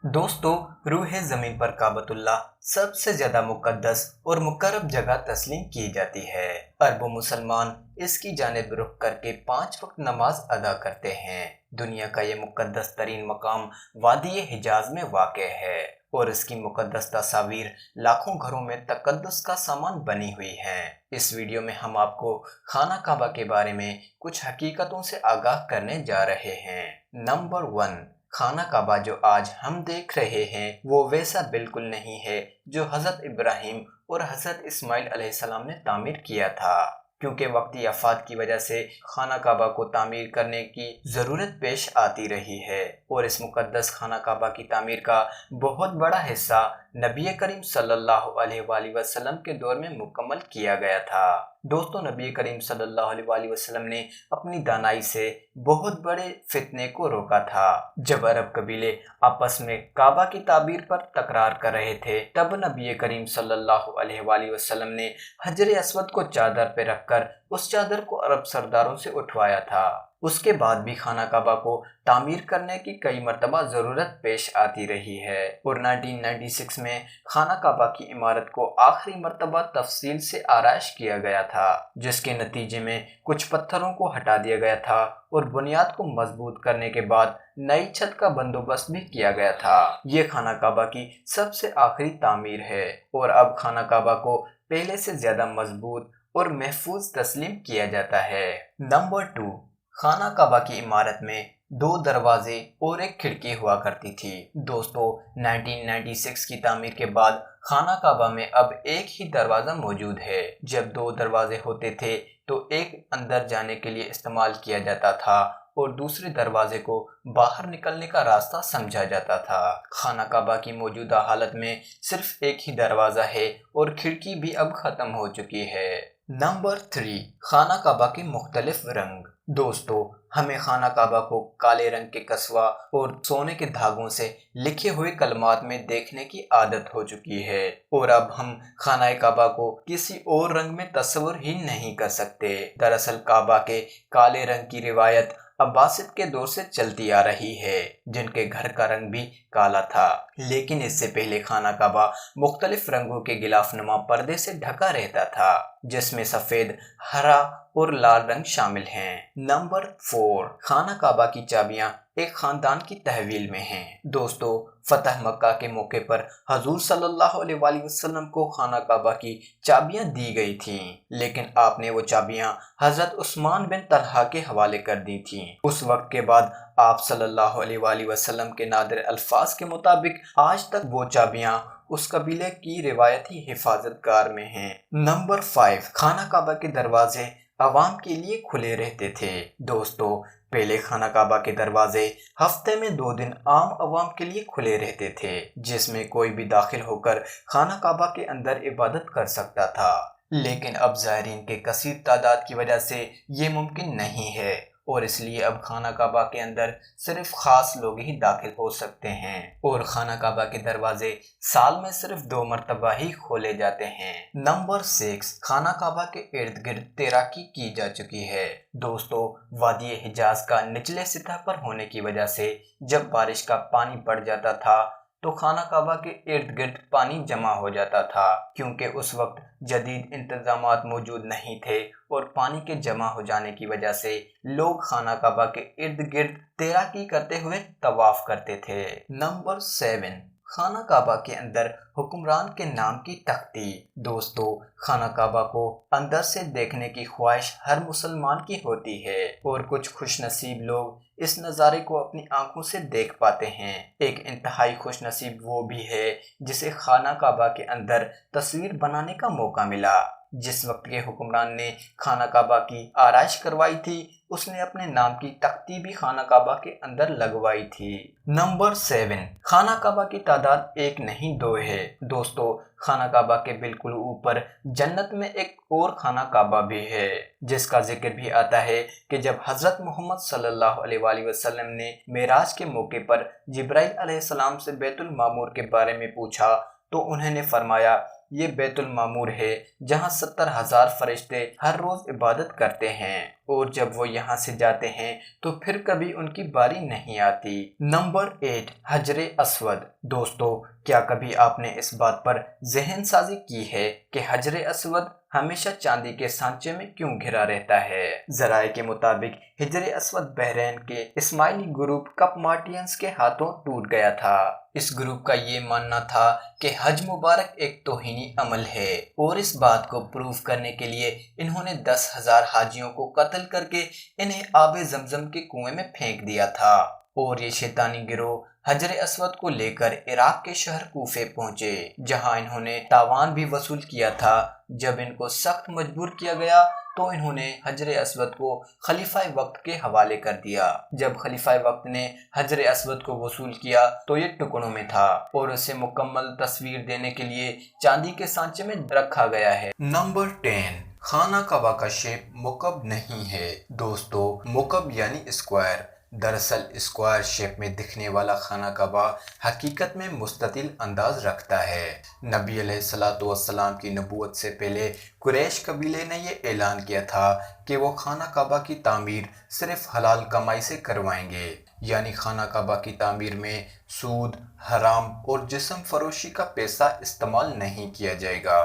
दोस्तों, रूह ज़मीन पर काबतुल्लाह सबसे ज्यादा मुकद्दस और मुकर्रम जगह तस्लीम की जाती है। अरबों मुसलमान इसकी जानिब रुख करके 5 वक्त नमाज अदा करते हैं। दुनिया का ये मुकद्दस तरीन मकाम वादी हिजाज में वाक़ है और इसकी मुकद्दस तस्वीर लाखों घरों में तकद्दुस का सामान बनी हुई है। इस वीडियो में हम आपको खाना काबा के बारे में कुछ हकीकतों से आगाह करने जा रहे हैं। नंबर 1, खाना काबा जो आज हम देख रहे हैं वो वैसा बिल्कुल नहीं है जो हज़रत इब्राहिम और हज़रत इस्माइल अलैहिस्सलाम ने तामीर किया था, क्योंकि वक्ती आफात की वजह से खाना काबा को तामीर करने की ज़रूरत पेश आती रही है और इस मुकद्दस खाना काबा की तामीर का बहुत बड़ा हिस्सा नबी करीम सल्लल्लाहु अलैहि वसल्लम के दौर में मुकम्मल किया गया था। दोस्तों, नबी करीम सल्लल्लाहु अलैहि वसल्लम ने अपनी दानाई से बहुत बड़े फितने को रोका था। जब अरब कबीले आपस में काबा की ताबीर पर तकरार कर रहे थे, तब नबी करीम सल्लल्लाहु अलैहि वसल्लम ने हजर अस्वद को चादर पे रखकर उस चादर को अरब सरदारों से उठवाया था। उसके बाद भी खाना काबा को तामीर करने की कई मरतबा ज़रूरत पेश आती रही है और 1996 में खाना काबा की इमारत को आखिरी मरतबा तफसील से आराइश किया गया था, जिसके नतीजे में कुछ पत्थरों को हटा दिया गया था और बुनियाद को मजबूत करने के बाद नई छत का बंदोबस्त भी किया गया था। ये खाना काबा की सबसे आखिरी तामीर है और अब खाना काबा को पहले से ज़्यादा मजबूत और महफूज तस्लीम किया जाता है। नंबर 2, खाना काबा की इमारत में 2 दरवाजे और एक खिड़की हुआ करती थी। दोस्तों, 1996 की तामीर के बाद खाना काबा में अब एक ही दरवाज़ा मौजूद है। जब 2 दरवाजे होते थे तो एक अंदर जाने के लिए इस्तेमाल किया जाता था और दूसरे दरवाजे को बाहर निकलने का रास्ता समझा जाता था। खाना काबा की मौजूदा हालत में सिर्फ एक ही दरवाज़ा है और खिड़की भी अब ख़त्म हो चुकी है। नंबर 3, खाना काबा के मुख्तलिफ रंग। दोस्तों, हमें खाना काबा को काले रंग के कस्वा और सोने के धागों से लिखे हुए कलमात में देखने की आदत हो चुकी है और अब हम खाना काबा को किसी और रंग में तस्वर ही नहीं कर सकते। दरअसल काबा के काले रंग की रिवायत अब्बासिद के दौर से चलती आ रही है, जिनके घर का रंग भी काला था, लेकिन इससे पहले खाना काबा मुख्तलिफ रंगों के गिलाफनुमा पर्दे से ढका रहता था, जिसमें सफेद, हरा और लाल रंग शामिल हैं। नंबर 4, खाना काबा की चाबियां एक खानदान की तहवील में हैं। दोस्तों, फतह मक्का के मौके पर हजूर सल्लल्लाहु अलैहि वसल्लम को खाना काबा की चाबियां दी गई थीं, लेकिन आपने वो चाबियां हजरत उस्मान बिन तलहा के हवाले कर दी थीं। उस वक्त के बाद आप सल्लल्लाहु अलैहि वसल्लम के नादिर अल्फाज के मुताबिक आज तक वो चाबियां उस कबीले की रिवायती हिफाजतगार में हैं। नंबर 5, खाना काबा के दरवाजे आवाम के लिए खुले रहते थे। दोस्तों, पहले खाना काबा के दरवाजे हफ्ते में 2 दिन आम आवाम के लिए खुले रहते थे, जिसमें कोई भी दाखिल होकर खाना काबा के अंदर इबादत कर सकता था, लेकिन अब ज़ायरीन के कसीर तादाद की वजह से ये मुमकिन नहीं है और इसलिए अब खाना काबा के अंदर सिर्फ खास लोग ही दाखिल हो सकते हैं और खाना काबा के दरवाजे साल में सिर्फ 2 मरतबा ही खोले जाते हैं। नंबर 6, खाना काबा के इर्द गिर्द तैराकी की जा चुकी है। दोस्तों, वादी हिजाज का निचले सतह पर होने की वजह से जब बारिश का पानी बढ़ जाता था तो खाना काबा के इर्द गिर्द पानी जमा हो जाता था, क्योंकि उस वक्त जदीद इंतजामात मौजूद नहीं थे और पानी के जमा हो जाने की वजह से लोग खाना काबा के इर्द गिर्द तैराकी करते हुए तवाफ करते थे। नंबर 7, खाना काबा के अंदर हुक्मरान के नाम की तख्ती। दोस्तों, खाना काबा को अंदर से देखने की ख्वाहिश हर मुसलमान की होती है और कुछ खुशनसीब लोग इस नज़ारे को अपनी आंखों से देख पाते हैं। एक इंतहाई खुशनसीब वो भी है जिसे खाना काबा के अंदर तस्वीर बनाने का मौका मिला। जिस वक्त के हुक्मरान ने खाना काबा की आराइश करवाई थी, उसने अपने नाम की तख्ती भी खाना काबा के अंदर लगवाई थी। नंबर 7, खाना काबा की तादाद 1 नहीं 2 है। दोस्तों, खाना काबा के बिल्कुल ऊपर जन्नत में एक और खाना काबा भी है, जिसका जिक्र भी आता है कि जब हजरत मोहम्मद सल्लल्लाहु अलैहि वसल्लम ने मेराज के मौके पर जिब्राइल अलैहिस्सलाम से बैतुल मामूर के बारे में पूछा तो उन्होंने फरमाया یہ بیت المعمور ہے جہاں 70,000 فرشتے ہر روز عبادت کرتے ہیں، اور جب وہ یہاں سے جاتے ہیں تو پھر کبھی ان کی باری نہیں آتی۔ نمبر 8، حجر اسود۔ دوستو، کیا کبھی آپ نے اس بات پر ذہن سازی کی ہے کہ حجر اسود ہمیشہ چاندی کے سانچے میں کیوں گھرا رہتا ہے؟ ذرائع کے مطابق حجر اسود بحرین کے اسماعیلی گروپ کپ مارٹینز کے ہاتھوں ٹوٹ گیا تھا۔ اس گروپ کا یہ ماننا تھا کہ حج مبارک ایک توہینی عمل ہے، اور اس بات کو پروف کرنے کے لیے انہوں نے 10,000 حاجیوں کو قتل کر کے انہیں آب زمزم کے کنویں میں پھینک دیا تھا، اور یہ شیطانی گروہ حجر اسود کو لے کر عراق کے شہر کوفے پہنچے، جہاں انہوں نے تاوان بھی وصول کیا تھا۔ جب ان کو سخت مجبور کیا گیا تو انہوں نے حجر اسود کو خلیفہ وقت کے حوالے کر دیا۔ جب خلیفہ وقت نے حجر اسود کو وصول کیا تو یہ ٹکڑوں میں تھا، اور اسے مکمل تصویر دینے کے لیے چاندی کے سانچے میں رکھا گیا ہے۔ نمبر 10، خانہ کعبہ کا شیپ مکعب نہیں ہے۔ دوستو، مکعب یعنی اسکوائر۔ دراصل اسکوائر شیپ میں دکھنے والا خانہ کعبہ حقیقت میں مستطیل انداز رکھتا ہے۔ نبی علیہ السلام کی نبوت سے پہلے قریش قبیلے نے یہ اعلان کیا تھا کہ وہ خانہ کعبہ کی تعمیر صرف حلال کمائی سے کروائیں گے، یعنی خانہ کعبہ کی تعمیر میں سود، حرام اور جسم فروشی کا پیسہ استعمال نہیں کیا جائے گا۔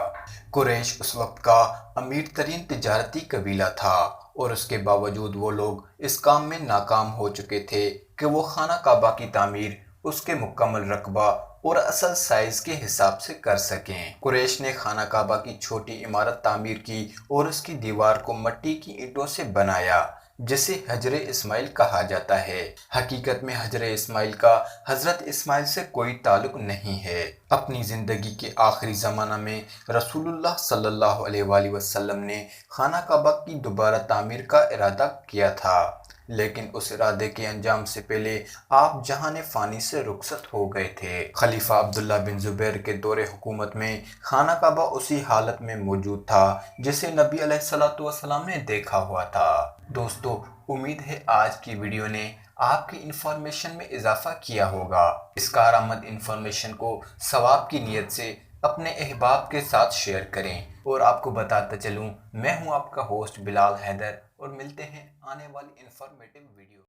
قریش اس وقت کا امیر ترین تجارتی قبیلہ تھا، اور اس کے باوجود وہ لوگ اس کام میں ناکام ہو چکے تھے کہ وہ خانہ کعبہ کی تعمیر اس کے مکمل رقبہ اور اصل سائز کے حساب سے کر سکیں۔ قریش نے خانہ کعبہ کی چھوٹی عمارت تعمیر کی اور اس کی دیوار کو مٹی کی اینٹوں سے بنایا، جسے حجر اسماعیل کہا جاتا ہے۔ حقیقت میں حجر اسماعیل کا حضرت اسماعیل سے کوئی تعلق نہیں ہے۔ اپنی زندگی کے آخری زمانہ میں رسول اللہ صلی اللہ علیہ وآلہ وسلم نے خانہ کعبہ کی دوبارہ تعمیر کا ارادہ کیا تھا، لیکن اس ارادے کے انجام سے پہلے آپ جہان فانی سے رخصت ہو گئے تھے۔ خلیفہ عبداللہ بن زبیر کے دور حکومت میں خانہ کعبہ اسی حالت میں موجود تھا جسے نبی علیہ السلام نے دیکھا ہوا تھا۔ دوستو، امید ہے آج کی ویڈیو نے آپ کی انفارمیشن میں اضافہ کیا ہوگا۔ اس کارآمد انفارمیشن کو ثواب کی نیت سے اپنے احباب کے ساتھ شیئر کریں، اور آپ کو بتاتا چلوں، میں ہوں آپ کا ہوسٹ بلال حیدر، اور ملتے ہیں آنے والی انفارمیٹیو ویڈیو